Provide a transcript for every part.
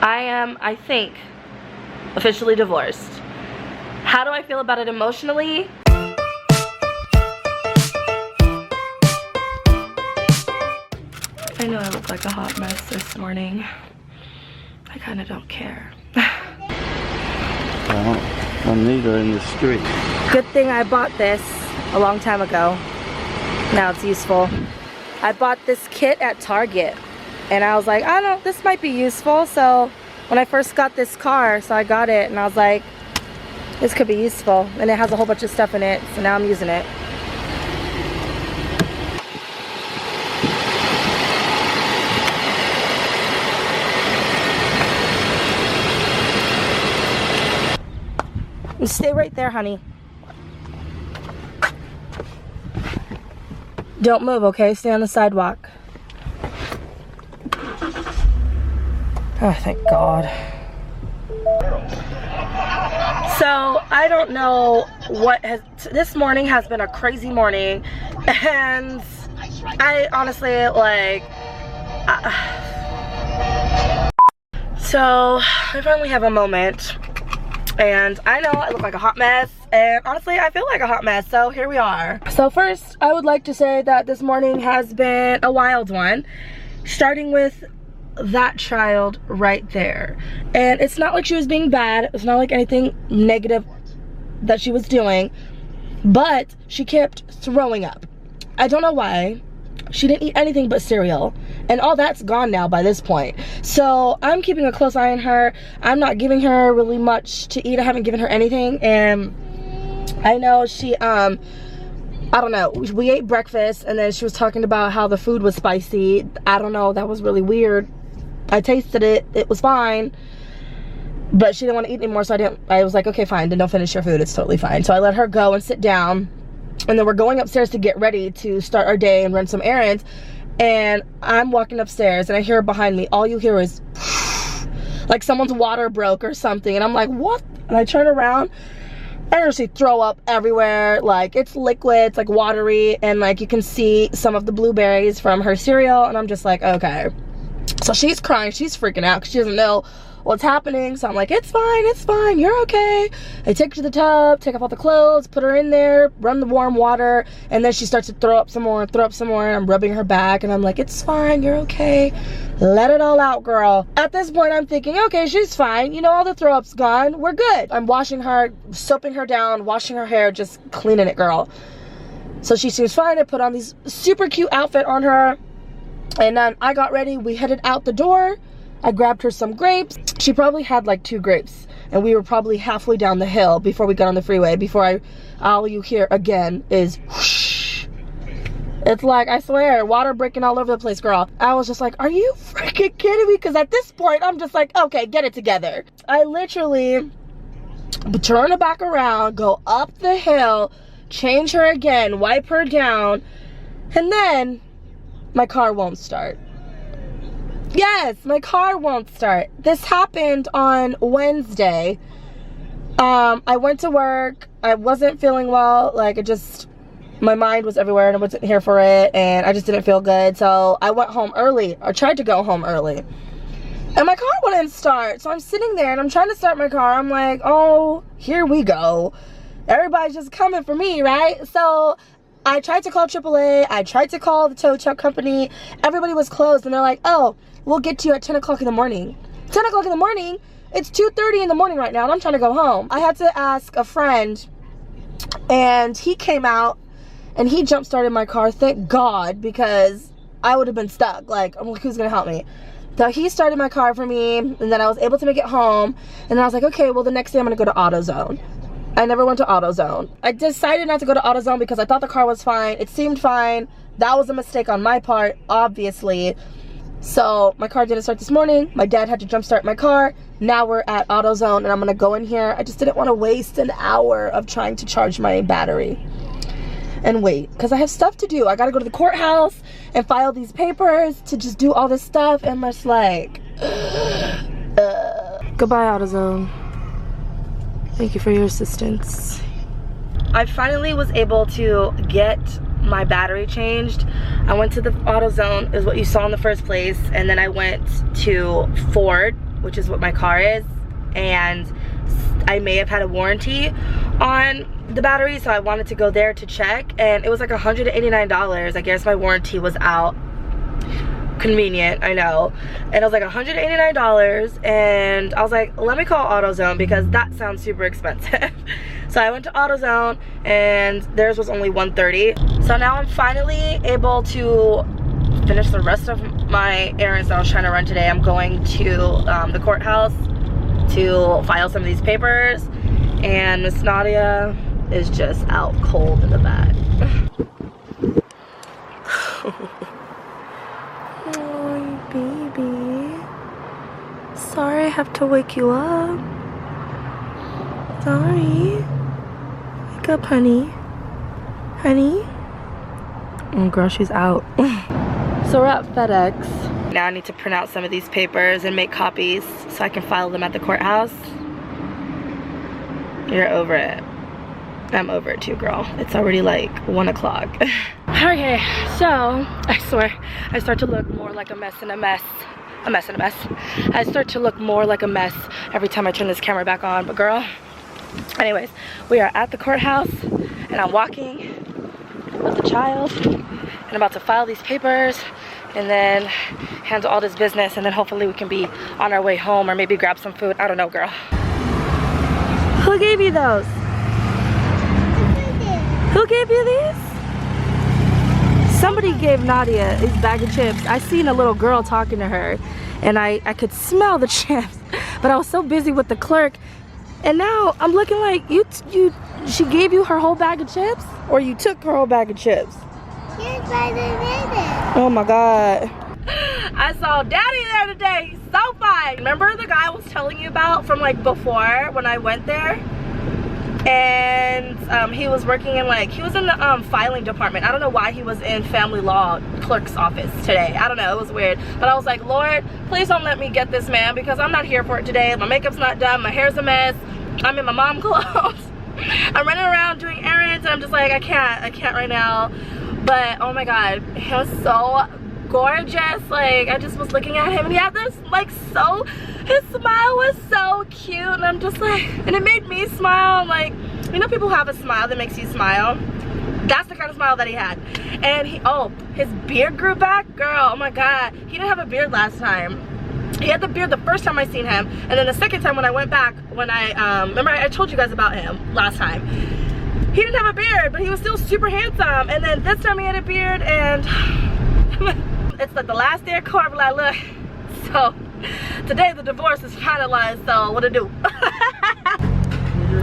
I am, I think, officially divorced. How do I feel about it emotionally? I know I look like a hot mess this morning. I kind of don't care. Well, neither in the street. Good thing I bought this a long time ago. Now it's useful. I bought this kit at Target and I was like, I don't know, this might be useful. So when I first got this car, so I got it and I was like, this could be useful. And it has a whole bunch of stuff in it, so now I'm using it. You stay right there, honey. Don't move, okay? Stay on the sidewalk. Oh, thank God. So, I don't know what has... This morning has been a crazy morning. And I honestly, like... So, I finally have a moment. And I know I look like a hot mess, and honestly I feel like a hot mess, so here we are. So first I would like to say that this morning has been a wild one, starting with that child right there. And it's not like she was being bad, it's not like anything negative that she was doing, but she kept throwing up. I don't know why. She didn't eat anything but cereal, and all that's gone now by this point. So I'm keeping a close eye on her. I'm not giving her really much to eat. I haven't given her anything, and I know she I don't know, we ate breakfast and then she was talking about how the food was spicy. I don't know, that was really weird. I tasted it, it was fine, but she didn't want to eat anymore, so I was like, okay, fine, then don't finish your food, it's totally fine. So I let her go and sit down. And then we're going upstairs to get ready to start our day and run some errands. And I'm walking upstairs and I hear behind me, all you hear is like someone's water broke or something. And I'm like, what? And I turn around and I see throw up everywhere. Like it's liquid, it's like watery. And like you can see some of the blueberries from her cereal. And I'm just like, okay. So she's crying, she's freaking out because she doesn't know what's happening. So I'm like, it's fine, you're okay. I take her to the tub, take off all the clothes, put her in there, run the warm water, and then she starts to throw up some more, and I'm rubbing her back, and I'm like, it's fine, you're okay. Let it all out, girl. At this point, I'm thinking, okay, she's fine. You know, all the throw up's gone. We're good. I'm washing her, soaping her down, washing her hair, just cleaning it, girl. So she seems fine. I put on these super cute outfit on her, and then I got ready. We headed out the door. I grabbed her some grapes. She probably had like 2 grapes, and we were probably halfway down the hill before we got on the freeway, before all you hear again is whoosh. It's like, I swear, water breaking all over the place, girl. I was just like, are you freaking kidding me? Because at this point, I'm just like, okay, get it together. I literally turn her back around, go up the hill, change her again, wipe her down, and then my car won't start. Yes, my car won't start. This happened on Wednesday. I went to work. I wasn't feeling well. Like, my mind was everywhere and I wasn't here for it. And I just didn't feel good. So I went home early, or tried to go home early. And my car wouldn't start. So I'm sitting there and I'm trying to start my car. I'm like, oh, here we go. Everybody's just coming for me, right? So I tried to call AAA. I tried to call the tow truck company. Everybody was closed. And they're like, oh, we'll get to you at 10 o'clock in the morning. 10 o'clock in the morning? It's 2:30 in the morning right now and I'm trying to go home. I had to ask a friend, and he came out and he jump started my car, thank God, because I would have been stuck. Like, I'm like, who's gonna help me? So he started my car for me, and then I was able to make it home. And then I was like, okay, well the next day I'm gonna go to AutoZone. I never went to AutoZone. I decided not to go to AutoZone because I thought the car was fine. It seemed fine. That was a mistake on my part, obviously. So my car didn't start this morning. My dad had to jump start my car. Now we're at AutoZone and I'm gonna go in here. I just didn't want to waste an hour of trying to charge my battery and wait, because I have stuff to do. I gotta go to the courthouse and file these papers to just do all this stuff, and I'm just like, goodbye AutoZone. Thank you for your assistance. I finally was able to get my battery changed. I went to the AutoZone, is what you saw in the first place, and then I went to Ford which is what my car is, and I may have had a warranty on the battery, so I wanted to go there to check, and it was like $189. I guess my warranty was out. Convenient, I know. And it was like $189, and I was like, let me call AutoZone because that sounds super expensive. So I went to AutoZone and theirs was only $130. So now I'm finally able to finish the rest of my errands that I was trying to run today. I'm going to the courthouse to file some of these papers, and Miss Nadia is just out cold in the back. Oh, baby. Sorry I have to wake you up. Sorry. Wake up, honey. Honey? Oh, girl, she's out. So we're at FedEx. Now I need to print out some of these papers and make copies so I can file them at the courthouse. You're over it. I'm over it too, girl. It's already like 1 o'clock. Okay, so I swear I start to look more like a mess in a mess. A mess in a mess. I start to look more like a mess every time I turn this camera back on. But girl, anyways, we are at the courthouse and I'm walking with the child and I'm about to file these papers and then handle all this business, and then hopefully we can be on our way home or maybe grab some food. I don't know, girl. Who gave you those? Who gave you these? Somebody gave Nadia his bag of chips. I seen a little girl talking to her and I could smell the chips, but I was so busy with the clerk, and now I'm looking like she gave you her whole bag of chips, or you took her whole bag of chips? Yes, I did it. Oh my God. I saw Daddy there today. He's so fine. Remember the guy I was telling you about from like before when I went there? And he was working in he was in the filing department. I don't know why he was in family law clerk's office today. I don't know, it was weird. But I was like, Lord, please don't let me get this man because I'm not here for it today. My makeup's not done, my hair's a mess, I'm in my mom clothes. I'm running around doing errands and I'm just like, I can't right now. But oh my God, he was so gorgeous. Like, I just was looking at him and he had this his smile was so cute, and I'm just like, and it made me smile. Like, you know, people have a smile that makes you smile. That's the kind of smile that he had. And his beard grew back, girl. Oh my God, he didn't have a beard last time. He had the beard the first time I seen him, and then the second time when I went back, when I remember I told you guys about him last time. He didn't have a beard, but he was still super handsome. And then this time he had a beard, and it's like the last day of court, but like, look, so today the divorce is finalized, so what to do?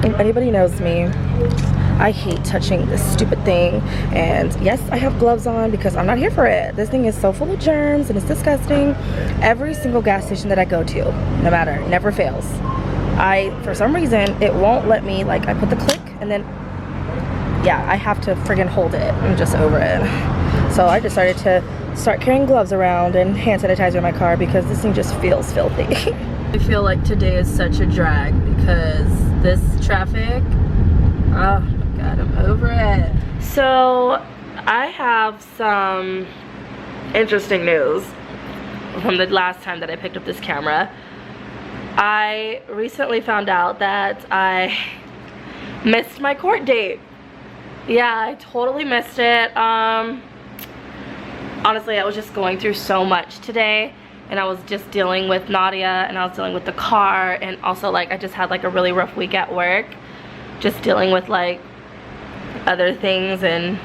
If anybody knows me, I hate touching this stupid thing, and yes, I have gloves on because I'm not here for it. This thing is so full of germs and it's disgusting. Every single gas station that I go to, no matter, never fails. For some reason, it won't let me, like, I put the click and then, yeah, I have to friggin' hold it. I'm just over it. So I decided to start carrying gloves around and hand sanitizer in my car because this thing just feels filthy. I feel like today is such a drag because this traffic, oh my God, I'm over it. So I have some interesting news from the last time that I picked up this camera. I recently found out that I missed my court date. Yeah, I totally missed it. Honestly, I was just going through so much today, and I was just dealing with Nadia, and I was dealing with the car, and also like I just had like a really rough week at work, just dealing with like other things and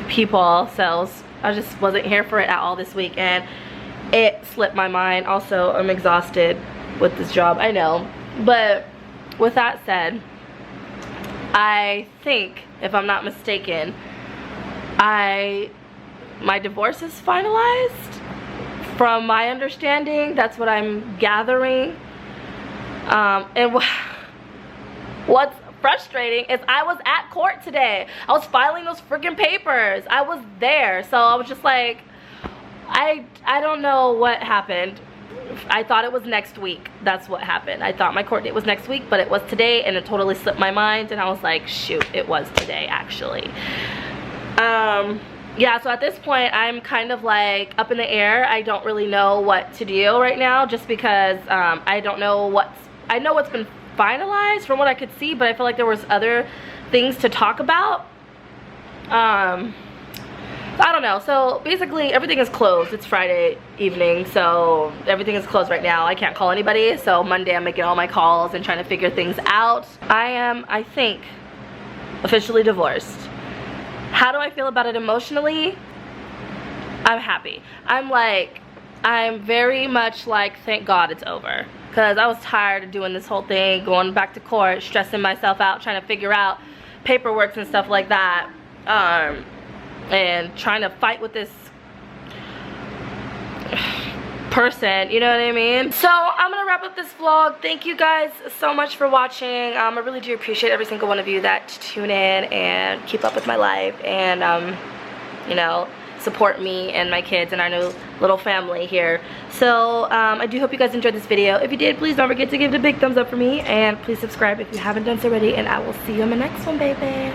people. So I just wasn't here for it at all this week, and it slipped my mind. Also, I'm exhausted with this job, I know. But with that said, I think, if I'm not mistaken, my divorce is finalized. From my understanding, that's what I'm gathering. And what's frustrating is I was at court today. I was filing those freaking papers. I was there. So I was just like, I don't know what happened. I thought it was next week. That's what happened. I thought my court date was next week, but it was today, and it totally slipped my mind, and I was like, shoot, it was today actually. yeah, so at this point I'm kind of like up in the air. I don't really know what to do right now, just because I don't know I know what's been finalized from what I could see, but I feel like there was other things to talk about. I don't know. So basically everything is closed. It's Friday evening, so everything is closed right now. I can't call anybody, so Monday I'm making all my calls and trying to figure things out. I am, I think, officially divorced. How do I feel about it emotionally? I'm happy. I'm very much like, thank God it's over, because I was tired of doing this whole thing, going back to court, stressing myself out, trying to figure out paperwork and stuff like that, and trying to fight with this person, you know what I mean? So I'm gonna wrap up this vlog. Thank you guys so much for watching. I really do appreciate every single one of you that tune in and keep up with my life, and you know, support me and my kids and our new little family here. So I do hope you guys enjoyed this video. If you did, please don't forget to give it a big thumbs up for me, and please subscribe if you haven't done so already, and I will see you in my next one, baby.